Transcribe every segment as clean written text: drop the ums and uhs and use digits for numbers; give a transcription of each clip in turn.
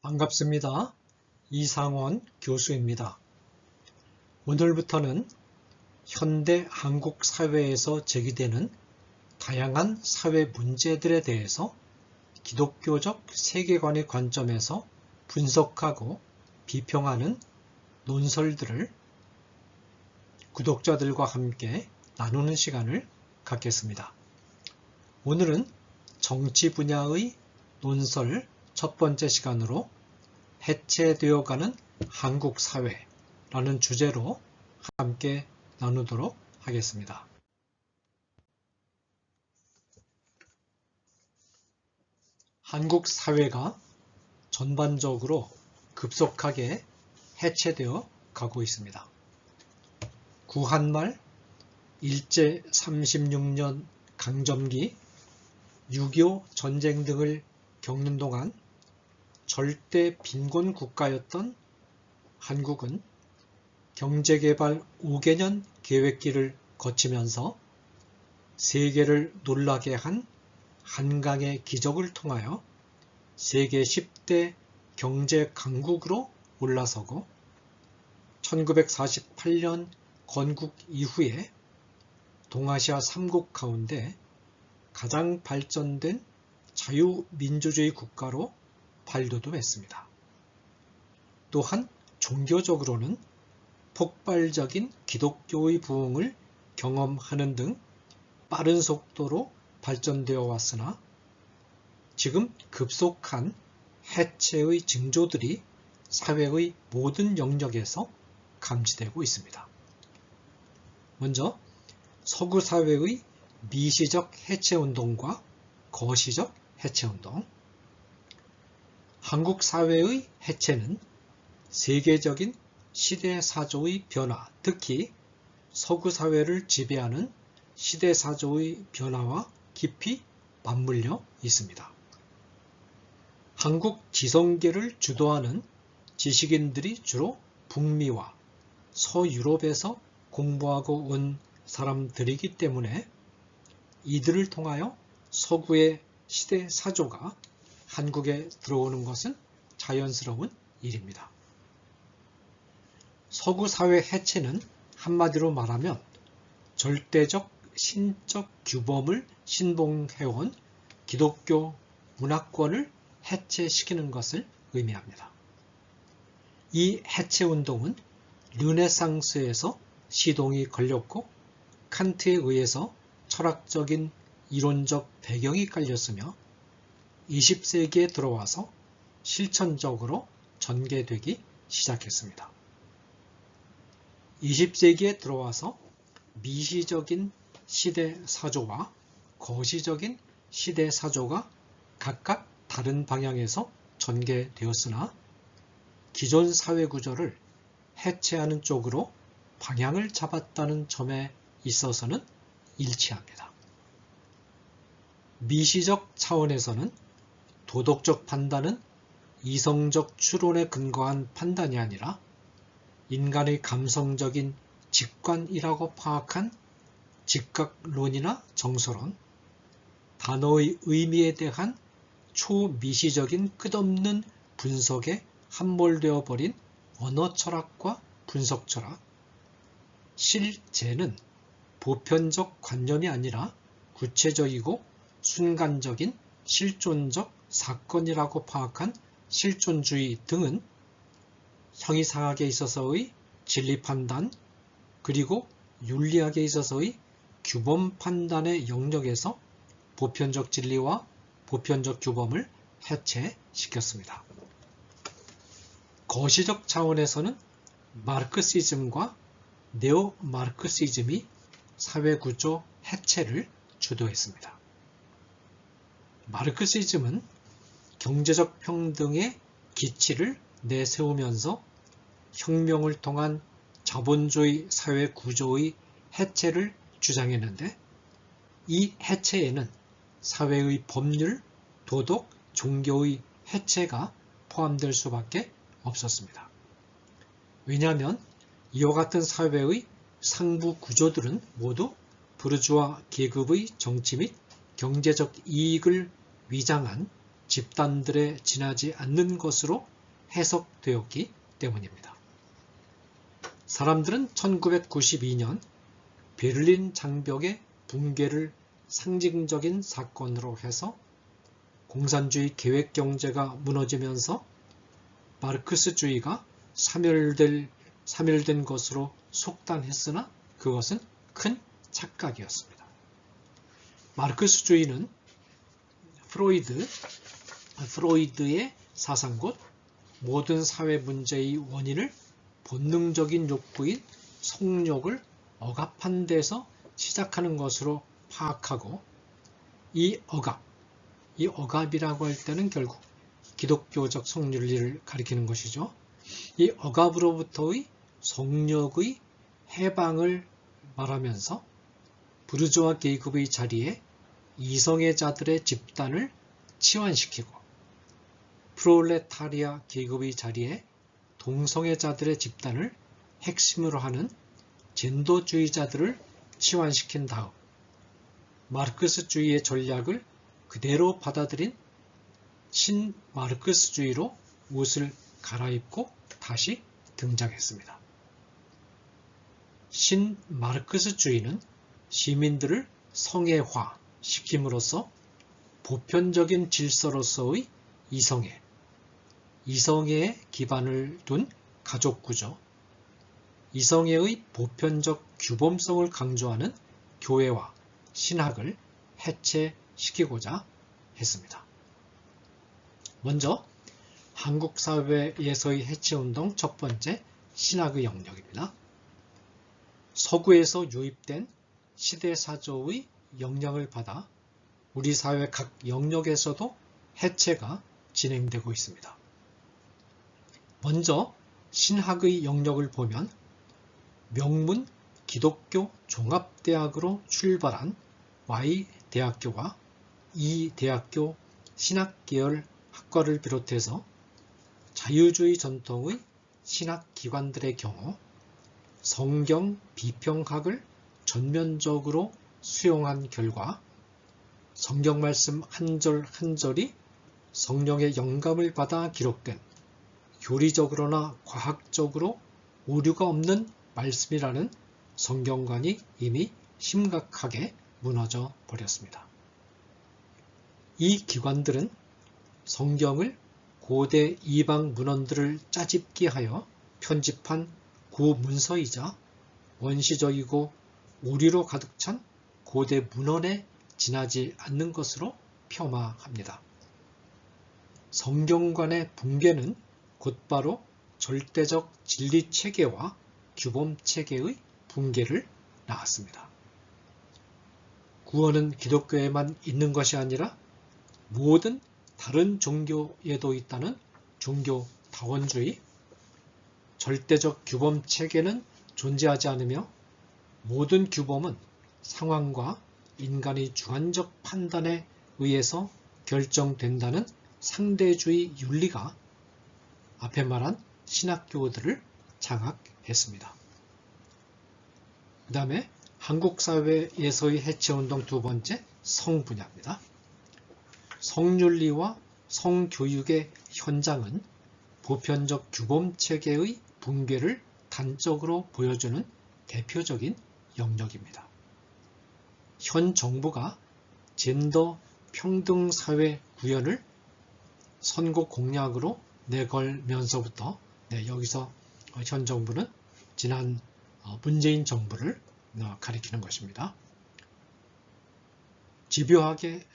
반갑습니다. 이상원 교수입니다. 오늘부터는 현대 한국 사회에서 제기되는 다양한 사회 문제들에 대해서 기독교적 세계관의 관점에서 분석하고 비평하는 논설들을 구독자들과 함께 나누는 시간을 갖겠습니다. 오늘은 정치 분야의 논설 첫 번째 시간으로 해체되어가는 한국 사회라는 주제로 함께 나누도록 하겠습니다. 한국 사회가 전반적으로 급속하게 해체되어 가고 있습니다. 구한말, 일제 36년 강점기, 6.25 전쟁 등을 겪는 동안 절대 빈곤 국가였던 한국은 경제개발 5개년 계획기를 거치면서 세계를 놀라게 한 한강의 기적을 통하여 세계 10대 경제 강국으로 올라서고 1948년 건국 이후에 동아시아 3국 가운데 가장 발전된 자유민주주의 국가로 발돋움했습니다. 또한 종교적으로는 폭발적인 기독교의 부흥을 경험하는 등 빠른 속도로 발전되어 왔으나 지금 급속한 해체의 징조들이 사회의 모든 영역에서 감지되고 있습니다. 먼저 서구 사회의 미시적 해체운동과 거시적 해체운동. 한국 사회의 해체는 세계적인 시대사조의 변화, 특히 서구 사회를 지배하는 시대사조의 변화와 깊이 맞물려 있습니다. 한국 지성계를 주도하는 지식인들이 주로 북미와 서유럽에서 공부하고 온 사람들이기 때문에 이들을 통하여 서구의 시대사조가 한국에 들어오는 것은 자연스러운 일입니다. 서구 사회 해체는 한마디로 말하면 절대적 신적 규범을 신봉해온 기독교 문화권을 해체시키는 것을 의미합니다. 이 해체운동은 르네상스에서 시동이 걸렸고 칸트에 의해서 철학적인 이론적 배경이 깔렸으며 20세기에 들어와서 실천적으로 전개되기 시작했습니다. 20세기에 들어와서 미시적인 시대사조와 거시적인 시대사조가 각각 다른 방향에서 전개되었으나 기존 사회구조를 해체하는 쪽으로 방향을 잡았다는 점에 있어서는 일치합니다. 미시적 차원에서는 도덕적 판단은 이성적 추론에 근거한 판단이 아니라 인간의 감성적인 직관이라고 파악한 직각론이나 정서론, 단어의 의미에 대한 초미시적인 끝없는 분석에 함몰되어 버린 언어 철학과 분석 철학, 실제는 보편적 관념이 아니라 구체적이고 순간적인 실존적 사건이라고 파악한 실존주의 등은 형이상학에 있어서의 진리 판단 그리고 윤리학에 있어서의 규범 판단의 영역에서 보편적 진리와 보편적 규범을 해체시켰습니다. 거시적 차원에서는 마르크시즘과 네오마르크시즘이 사회구조 해체를 주도했습니다. 마르크시즘은 경제적 평등의 기치를 내세우면서 혁명을 통한 자본주의 사회 구조의 해체를 주장했는데 이 해체에는 사회의 법률, 도덕, 종교의 해체가 포함될 수밖에 없었습니다. 왜냐하면 이와 같은 사회의 상부 구조들은 모두 부르주아 계급의 정치 및 경제적 이익을 위장한 집단들에 지나지 않는 것으로 해석되었기 때문입니다. 사람들은 1992년 베를린 장벽의 붕괴를 상징적인 사건으로 해서 공산주의 계획경제가 무너지면서 마르크스주의가 사멸된 것으로 속단했으나 그것은 큰 착각이었습니다. 마르크스주의는 프로이드의 사상 곧 모든 사회 문제의 원인을 본능적인 욕구인 성욕을 억압한 데서 시작하는 것으로 파악하고 이 억압이라고 할 때는 결국 기독교적 성윤리를 가리키는 것이죠. 이 억압으로부터의 성욕의 해방을 말하면서 부르주아 계급의 자리에 이성애자들의 집단을 치환시키고 프롤레타리아 계급의 자리에 동성애자들의 집단을 핵심으로 하는 젠더주의자들을 치환시킨 다음 마르크스주의의 전략을 그대로 받아들인 신마르크스주의로 옷을 갈아입고 다시 등장했습니다. 신마르크스주의는 시민들을 성애화시킴으로써 보편적인 질서로서의 이성애에 기반을 둔 가족구조, 이성애의 보편적 규범성을 강조하는 교회와 신학을 해체시키고자 했습니다. 먼저 한국 사회에서의 해체운동 첫 번째, 신학의 영역입니다. 서구에서 유입된 시대사조의 영향을 받아 우리 사회 각 영역에서도 해체가 진행되고 있습니다. 먼저 신학의 영역을 보면 명문 기독교 종합대학으로 출발한 Y대학교와 E대학교 신학계열 학과를 비롯해서 자유주의 전통의 신학기관들의 경우 성경 비평학을 전면적으로 수용한 결과 성경 말씀 한 절 한 절이 성령의 영감을 받아 기록된 교리적으로나 과학적으로 오류가 없는 말씀이라는 성경관이 이미 심각하게 무너져 버렸습니다. 이 기관들은 성경을 고대 이방 문헌들을 짜집기 하여 편집한 고문서이자 원시적이고 오류로 가득 찬 고대 문헌에 지나지 않는 것으로 폄하합니다. 성경관의 붕괴는 곧바로 절대적 진리체계와 규범체계의 붕괴를 낳았습니다. 구원은 기독교에만 있는 것이 아니라 모든 다른 종교에도 있다는 종교다원주의, 절대적 규범체계는 존재하지 않으며 모든 규범은 상황과 인간의 주관적 판단에 의해서 결정된다는 상대주의 윤리가 앞에 말한 신학교들을 장악했습니다. 그 다음에 한국 사회에서의 해체운동 두 번째, 성 분야입니다. 성윤리와 성교육의 현장은 보편적 규범체계의 붕괴를 단적으로 보여주는 대표적인 영역입니다. 현 정부가 젠더 평등사회 구현을 선거 공약으로 내걸면서부터 여기서 현 정부는 지난 문재인 정부를 가리키는 것입니다. 집요하게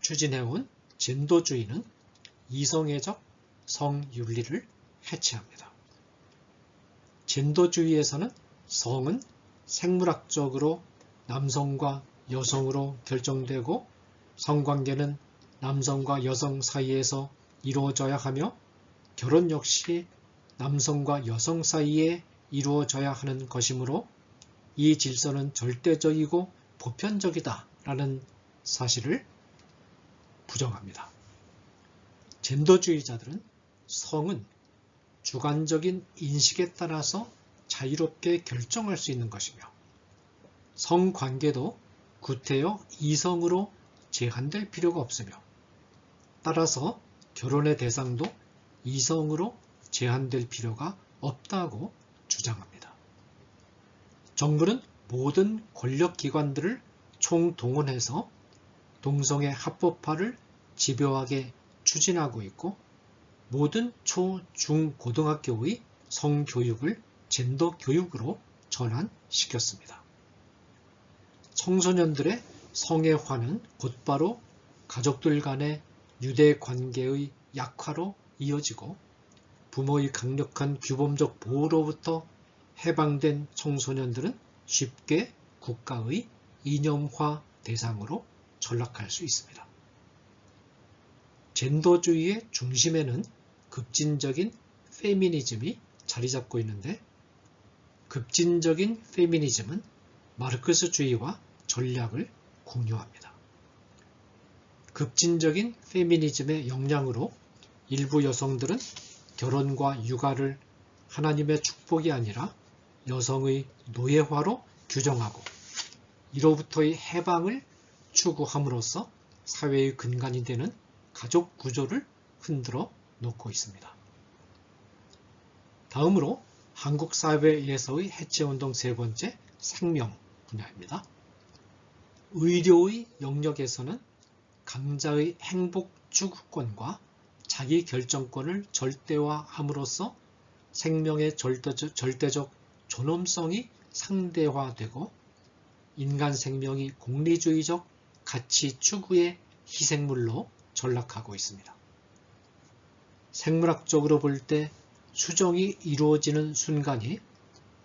추진해온 젠더주의는 이성애적 성윤리를 해체합니다. 젠더주의에서는 성은 생물학적으로 남성과 여성으로 결정되고 성관계는 남성과 여성 사이에서 이루어져야 하며 결혼 역시 남성과 여성 사이에 이루어져야 하는 것이므로 이 질서는 절대적이고 보편적이다라는 사실을 부정합니다. 젠더주의자들은 성은 주관적인 인식에 따라서 자유롭게 결정할 수 있는 것이며 성관계도 구태여 이성으로 제한될 필요가 없으며 따라서 결혼의 대상도 이성으로 제한될 필요가 없다고 주장합니다. 정부는 모든 권력기관들을 총동원해서 동성애 합법화를 집요하게 추진하고 있고 모든 초, 중, 고등학교의 성교육을 젠더 교육으로 전환시켰습니다. 청소년들의 성애화는 곧바로 가족들 간의 유대 관계의 약화로 이어지고 부모의 강력한 규범적 보호로부터 해방된 청소년들은 쉽게 국가의 이념화 대상으로 전락할 수 있습니다. 젠더주의의 중심에는 급진적인 페미니즘이 자리 잡고 있는데 급진적인 페미니즘은 마르크스주의와 전략을 공유합니다. 급진적인 페미니즘의 영향으로 일부 여성들은 결혼과 육아를 하나님의 축복이 아니라 여성의 노예화로 규정하고 이로부터의 해방을 추구함으로써 사회의 근간이 되는 가족 구조를 흔들어 놓고 있습니다. 다음으로 한국 사회에서의 해체운동 세 번째, 생명 분야입니다. 의료의 영역에서는 강자의 행복 추구권과 자기 결정권을 절대화함으로써 생명의 절대적 존엄성이 상대화되고 인간 생명이 공리주의적 가치 추구의 희생물로 전락하고 있습니다. 생물학적으로 볼 때 수정이 이루어지는 순간이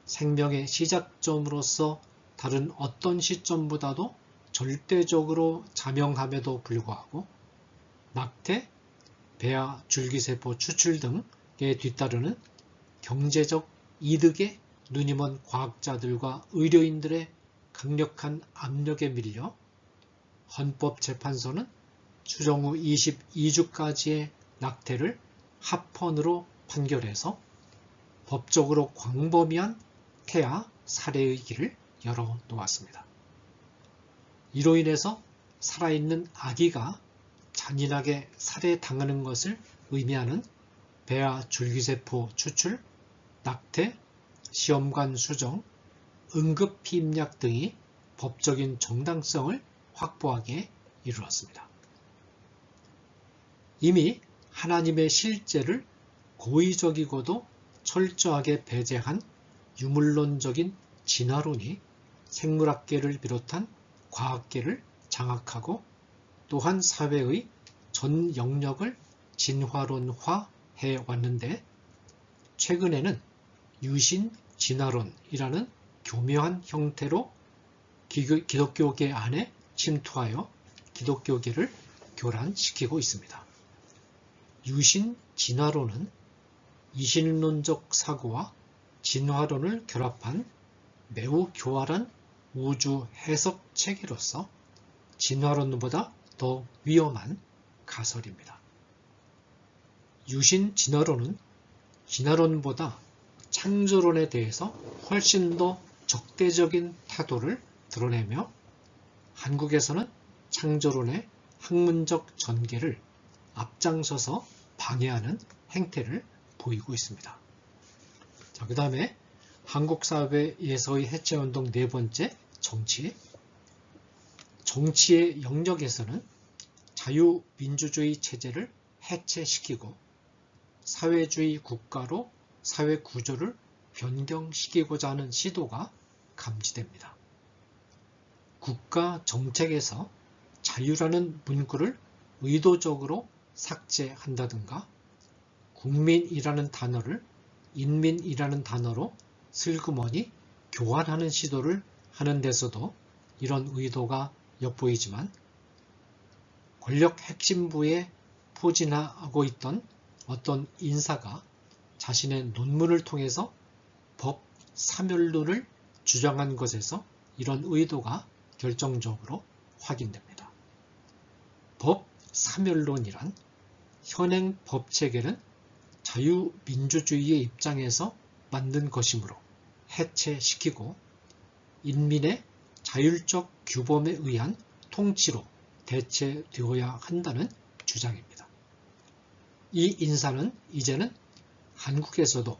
생명의 시작점으로서 다른 어떤 시점보다도 절대적으로 자명함에도 불구하고 낙태, 배아 줄기세포 추출 등에 뒤따르는 경제적 이득에 눈이 먼 과학자들과 의료인들의 강력한 압력에 밀려 헌법재판소는 수정 후 22주까지의 낙태를 합헌으로 판결해서 법적으로 광범위한 태아 살해의 길을 열어놓았습니다. 이로 인해서 살아있는 아기가 잔인하게 살해당하는 것을 의미하는 배아 줄기세포 추출, 낙태, 시험관 수정, 응급피임약 등이 법적인 정당성을 확보하게 이르렀습니다. 이미 하나님의 실제를 고의적이고도 철저하게 배제한 유물론적인 진화론이 생물학계를 비롯한 과학계를 장악하고 또한 사회의 전 영역을 진화론화해 왔는데 최근에는 유신 진화론이라는 교묘한 형태로 기독교계 안에 침투하여 기독교계를 교란시키고 있습니다. 유신 진화론은 이신론적 사고와 진화론을 결합한 매우 교활한 우주 해석 체계로서 진화론보다 더 위험한 가설입니다. 유신 진화론은 진화론보다 창조론에 대해서 훨씬 더 적대적인 태도를 드러내며 한국에서는 창조론의 학문적 전개를 앞장서서 방해하는 행태를 보이고 있습니다. 자, 그 다음에 한국 사회에서의 해체운동 네 번째, 정치. 정치의 영역에서는 자유민주주의 체제를 해체시키고 사회주의 국가로 사회 구조를 변경시키고자 하는 시도가 감지됩니다. 국가 정책에서 자유라는 문구를 의도적으로 삭제한다든가 국민이라는 단어를 인민이라는 단어로 슬그머니 교환하는 시도를 하는 데서도 이런 의도가 엿보이지만 권력 핵심부에 포진하고 있던 어떤 인사가 자신의 논문을 통해서 법 사멸론을 주장한 것에서 이런 의도가 결정적으로 확인됩니다. 법 사멸론이란 현행 법체계는 자유민주주의의 입장에서 만든 것이므로 해체시키고 인민의 자율적 규범에 의한 통치로 대체되어야 한다는 주장입니다. 이 인사는 이제는 한국에서도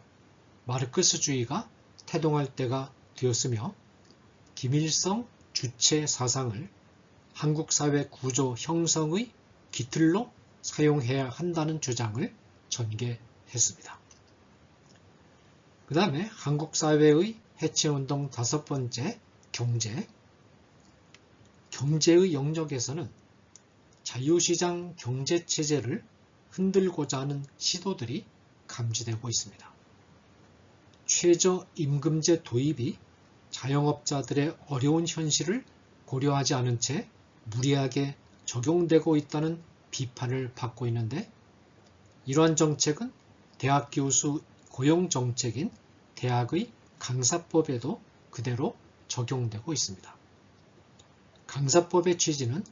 마르크스주의가 태동할 때가 되었으며 김일성 주체 사상을 한국 사회 구조 형성의 기틀로 사용해야 한다는 주장을 전개했습니다. 그 다음에 한국 사회의 해체운동 5번째, 경제. 경제의 영역에서는 자유시장 경제체제를 흔들고자 하는 시도들이 감지되고 있습니다. 최저임금제 도입이 자영업자들의 어려운 현실을 고려하지 않은 채 무리하게 적용되고 있다는 비판을 받고 있는데, 이러한 정책은 대학 교수 고용정책인 대학의 강사법에도 그대로 적용되고 있습니다. 강사법의 취지는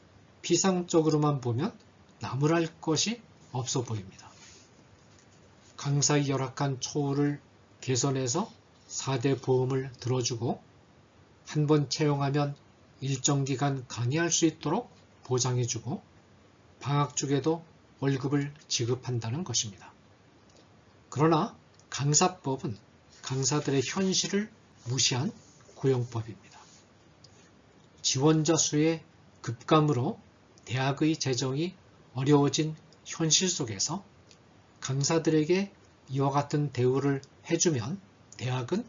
피상적으로만 보면 나무랄 것이 없어 보입니다. 강사의 열악한 처우를 개선해서 4대 보험을 들어주고 한 번 채용하면 일정 기간 강의할 수 있도록 보장해주고 방학 중에도 월급을 지급한다는 것입니다. 그러나 강사법은 강사들의 현실을 무시한 고용법입니다. 지원자 수의 급감으로 대학의 재정이 어려워진 현실 속에서 강사들에게 이와 같은 대우를 해주면 대학은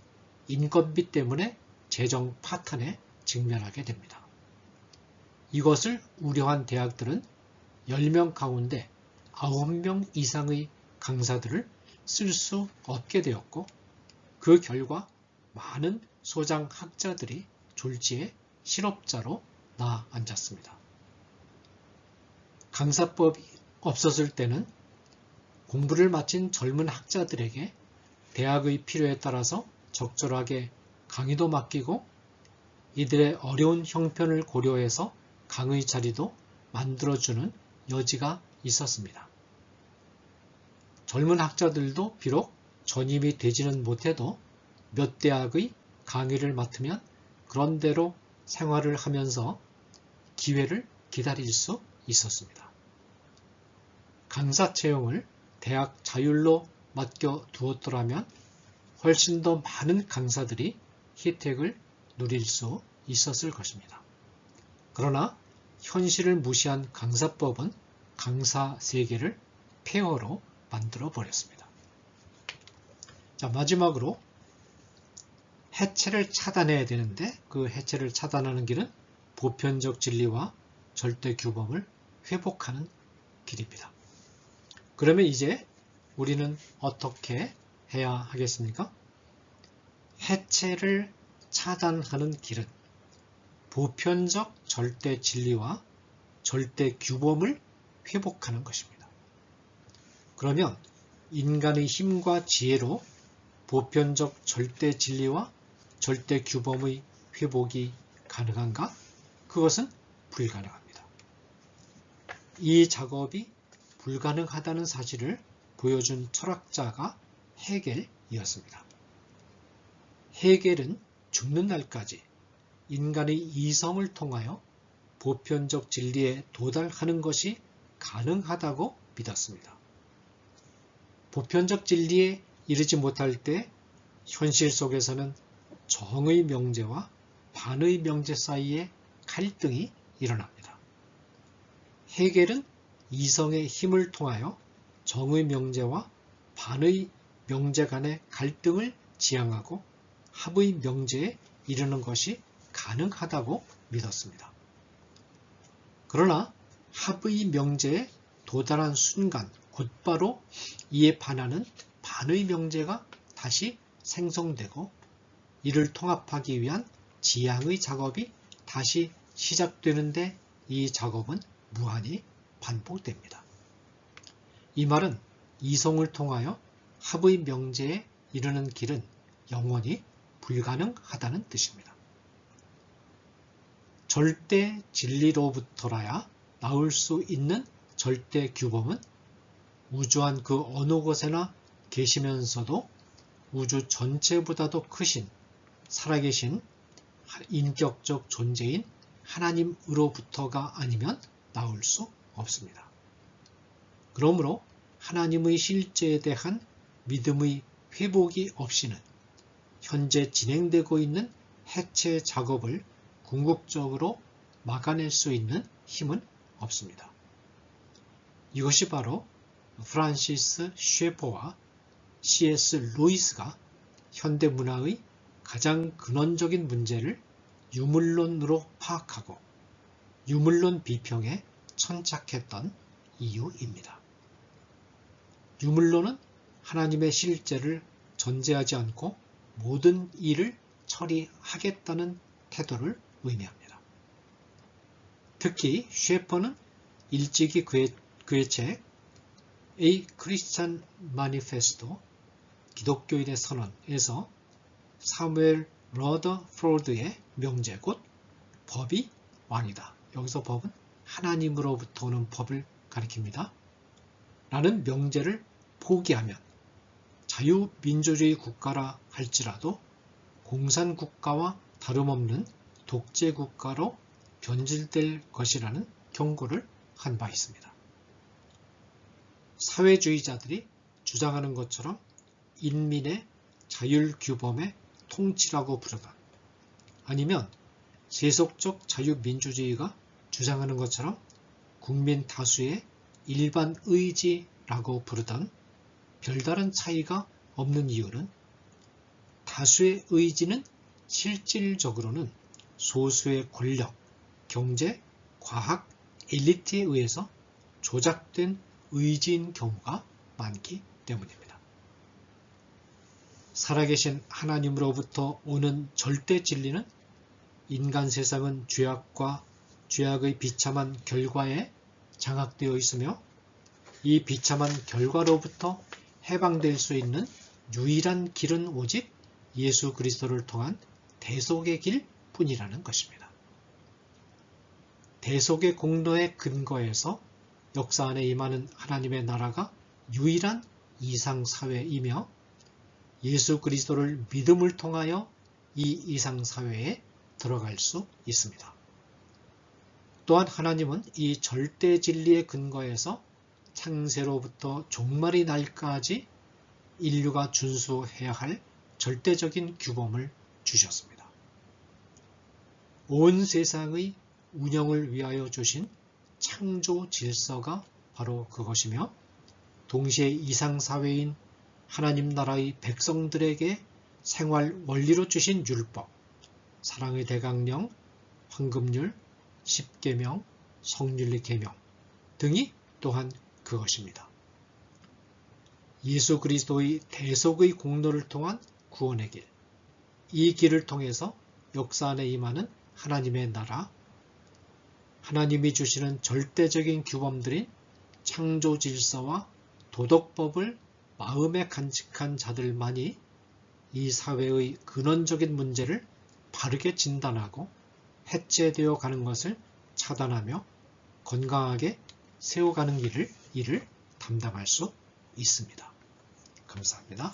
인건비 때문에 재정 파탄에 직면하게 됩니다. 이것을 우려한 대학들은 10명 가운데 9명 이상의 강사들을 쓸 수 없게 되었고, 그 결과 많은 소장 학자들이 졸지에 실업자로 나앉았습니다. 강사법이 없었을 때는 공부를 마친 젊은 학자들에게 대학의 필요에 따라서 적절하게 강의도 맡기고 이들의 어려운 형편을 고려해서 강의 자리도 만들어주는 여지가 있었습니다. 젊은 학자들도 비록 전임이 되지는 못해도 몇 대학의 강의를 맡으면 그런대로 생활을 하면서 기회를 기다릴 수 있었습니다. 강사 채용을 대학 자율로 맡겨두었더라면 훨씬 더 많은 강사들이 혜택을 누릴 수 있었을 것입니다. 그러나 현실을 무시한 강사법은 강사 세계를 폐허로 만들어 버렸습니다. 자, 마지막으로 해체를 차단해야 되는데 그 해체를 차단하는 길은 보편적 진리와 절대 규범을 회복하는 길입니다. 그러면 이제 우리는 어떻게 해야 하겠습니까? 해체를 차단하는 길은 보편적 절대 진리와 절대 규범을 회복하는 것입니다. 그러면 인간의 힘과 지혜로 보편적 절대 진리와 절대 규범의 회복이 가능한가? 그것은 불가능합니다. 이 작업이 불가능하다는 사실을 보여준 철학자가 헤겔이었습니다. 헤겔은 죽는 날까지 인간의 이성을 통하여 보편적 진리에 도달하는 것이 가능하다고 믿었습니다. 보편적 진리에 이르지 못할 때 현실 속에서는 정의 명제와 반의 명제 사이에 갈등이 일어납니다. 헤겔은 이성의 힘을 통하여 정의 명제와 반의 명제 간의 갈등을 지향하고 합의 명제에 이르는 것이 가능하다고 믿었습니다. 그러나 합의 명제에 도달한 순간 곧바로 이에 반하는 반의 명제가 다시 생성되고 이를 통합하기 위한 지향의 작업이 다시 시작되는데 이 작업은 무한히 반복됩니다. 이 말은 이성을 통하여 합의 명제에 이르는 길은 영원히 불가능하다는 뜻입니다. 절대 진리로부터라야 나올 수 있는 절대 규범은 우주한 그 어느 곳에나 계시면서도 우주 전체보다도 크신 살아계신 인격적 존재인 하나님으로부터가 아니면 나올 수 없습니다. 그러므로 하나님의 실제에 대한 믿음의 회복이 없이는 현재 진행되고 있는 해체 작업을 궁극적으로 막아낼 수 있는 힘은 없습니다. 이것이 바로 프란시스 셰퍼와 C.S. 루이스가 현대문화의 가장 근원적인 문제를 유물론으로 파악하고 유물론 비평에 천착했던 이유입니다. 유물론은 하나님의 실제를 전제하지 않고 모든 일을 처리하겠다는 태도를 의미합니다. 특히 셰퍼는 일찍이 그의 책 A Christian Manifesto 기독교인의 선언에서 사무엘 러더포드의 명제 곧 법이 왕이다. 여기서 법은 하나님으로부터 오는 법을 가리킵니다. 라는 명제를 포기하면 자유민주주의 국가라 할지라도 공산국가와 다름없는 독재국가로 변질될 것이라는 경고를 한 바 있습니다. 사회주의자들이 주장하는 것처럼 인민의 자율규범의 통치라고 부르던 아니면 세속적 자유민주주의가 주장하는 것처럼 국민 다수의 일반 의지라고 부르던 별다른 차이가 없는 이유는 다수의 의지는 실질적으로는 소수의 권력, 경제, 과학, 엘리트에 의해서 조작된 의지인 경우가 많기 때문입니다. 살아계신 하나님으로부터 오는 절대 진리는 인간 세상은 죄악과 죄악의 비참한 결과에 장악되어 있으며 이 비참한 결과로부터 해방될 수 있는 유일한 길은 오직 예수 그리스도를 통한 대속의 길 뿐이라는 것입니다. 대속의 공로에 근거해서 역사 안에 임하는 하나님의 나라가 유일한 이상사회이며 예수 그리스도를 믿음을 통하여 이 이상사회에 들어갈 수 있습니다. 또한 하나님은 이 절대 진리에 근거해서 창세로부터 종말이 날까지 인류가 준수해야 할 절대적인 규범을 주셨습니다. 온 세상의 운영을 위하여 주신 창조 질서가 바로 그것이며 동시에 이상사회인 하나님 나라의 백성들에게 생활 원리로 주신 율법, 사랑의 대강령, 황금률, 십계명, 성윤리 계명 등이 또한 그것입니다. 예수 그리스도의 대속의 공로를 통한 구원의 길, 이 길을 통해서 역사 안에 임하는 하나님의 나라, 하나님이 주시는 절대적인 규범들인 창조 질서와 도덕법을 마음에 간직한 자들만이 이 사회의 근원적인 문제를 바르게 진단하고 해체되어 가는 것을 차단하며 건강하게 세워가는 일을 담당할 수 있습니다. 감사합니다.